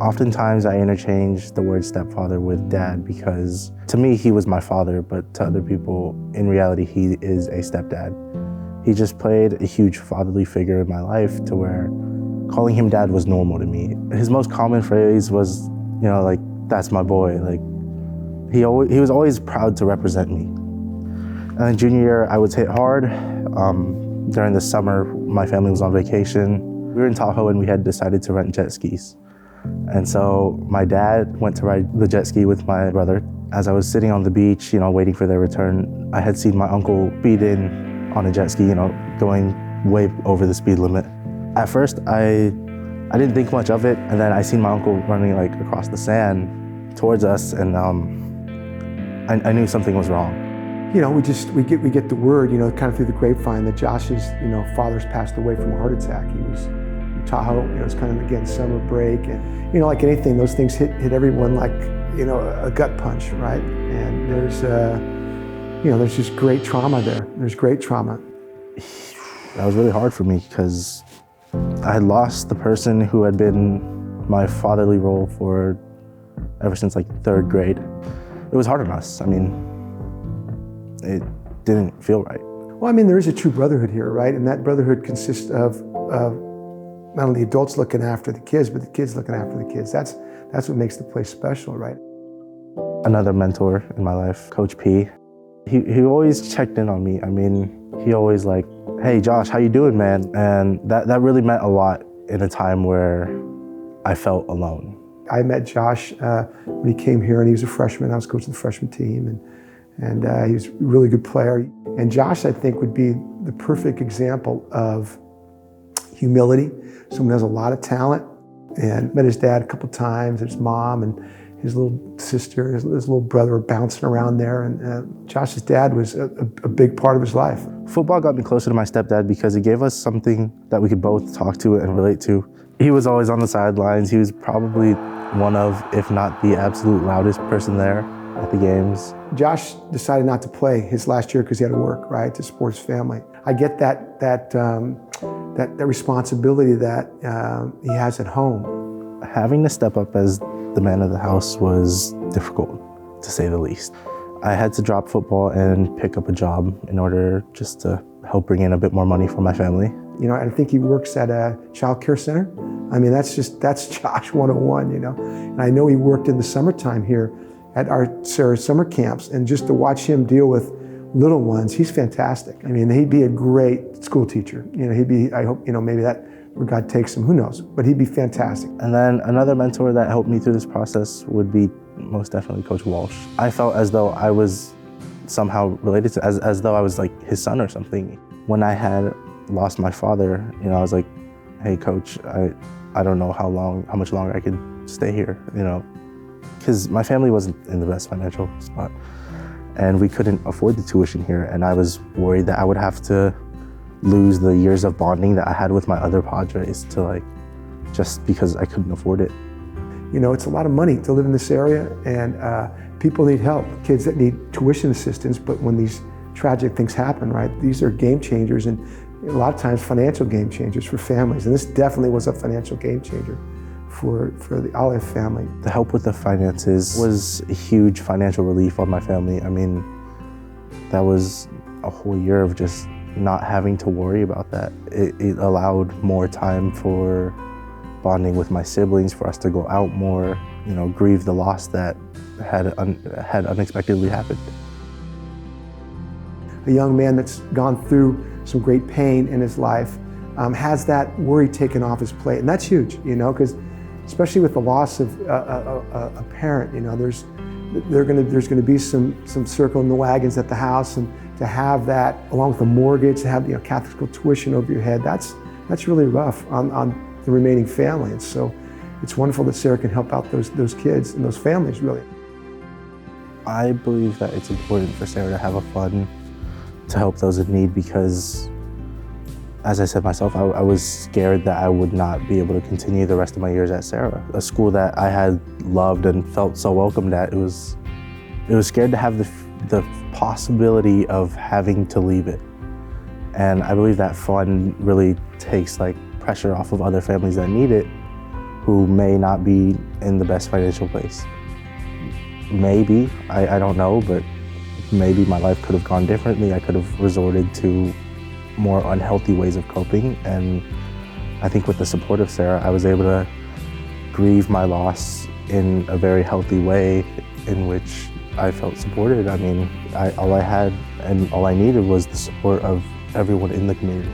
Oftentimes I interchange the word stepfather with dad because to me he was my father, but to other people, in reality, he is a stepdad. He just played a huge fatherly figure in my life to where calling him dad was normal to me. His most common phrase was, like, that's my boy. Like, he was always proud to represent me. And then junior year, I was hit hard. During the summer, my family was on vacation. We were in Tahoe and we had decided to rent jet skis. And so my dad went to ride the jet ski with my brother. As I was sitting on the beach, waiting for their return, I had seen my uncle speed in on a jet ski, going way over the speed limit. At first, I didn't think much of it, and then I seen my uncle running across the sand towards us, and I knew something was wrong. We get the word, kind of through the grapevine that Josh's, father's passed away from a heart attack. He was in Tahoe, it was kind of, again, summer break, and like anything, those things hit everyone like, a gut punch, right? And there's just great trauma there. There's great trauma. That was really hard for me because I had lost the person who had been my fatherly role for ever since third grade. It was hard on us. It didn't feel right. Well, there is a true brotherhood here, right? And that brotherhood consists of not only the adults looking after the kids, but the kids looking after the kids. That's what makes the place special, right? Another mentor in my life, Coach P. He always checked in on me. He always hey Josh, how you doing, man? And that really meant a lot in a time where I felt alone. I met Josh when he came here, and he was a freshman. I was coaching the freshman team, and he was a really good player. And Josh, I think, would be the perfect example of humility. Someone who has a lot of talent, and met his dad a couple times, his mom, and his little sister, his little brother were bouncing around there. And Josh's dad was a big part of his life. Football got me closer to my stepdad because it gave us something that we could both talk to and relate to. He was always on the sidelines. He was probably one of, if not the absolute loudest person there at the games. Josh decided not to play his last year because he had to work, right, to support his family. I get that responsibility that he has at home. Having to step up as the man of the house was difficult, to say the least. I had to drop football and pick up a job in order just to help bring in a bit more money for my family. I think he works at a child care center. That's Josh 101, And I know he worked in the summertime here at our Sarah summer camps, and just to watch him deal with little ones, he's fantastic. He'd be a great school teacher. I hope, maybe that where God takes him, who knows, but he'd be fantastic. And then another mentor that helped me through this process would be most definitely Coach Walsh. I felt as though I was somehow related to, as though I was his son or something. When I had lost my father, I was like, hey Coach, I don't know how much longer I could stay here, because my family wasn't in the best financial spot and we couldn't afford the tuition here, and I was worried that I would have to lose the years of bonding that I had with my other Padres to just because I couldn't afford it. It's a lot of money to live in this area, and people need help, kids that need tuition assistance, but when these tragic things happen, right, these are game changers, and a lot of times financial game changers for families, and this definitely was a financial game changer for the Olive family. The help with the finances was a huge financial relief on my family. That was a whole year of just not having to worry about that. It allowed more time for bonding with my siblings, for us to go out more, grieve the loss that had unexpectedly happened. A young man that's gone through some great pain in his life has that worry taken off his plate, and that's huge, because especially with the loss of a parent, there's going to be some circling the wagons at the house, and to have that along with the mortgage, to have Catholic school tuition over your head, that's really rough on the remaining family. And so it's wonderful that Sarah can help out those kids and those families, really. I believe that it's important for Sarah to have a fund to help those in need because, as I said myself, I was scared that I would not be able to continue the rest of my years at Sarah, a school that I had loved and felt so welcomed at. It was scared to have the possibility of having to leave it. And I believe that fund really takes pressure off of other families that need it who may not be in the best financial place. Maybe, I don't know, but maybe my life could have gone differently. I could have resorted to more unhealthy ways of coping, and I think with the support of Sarah, I was able to grieve my loss in a very healthy way in which I felt supported. I mean, all I had and all I needed was the support of everyone in the community.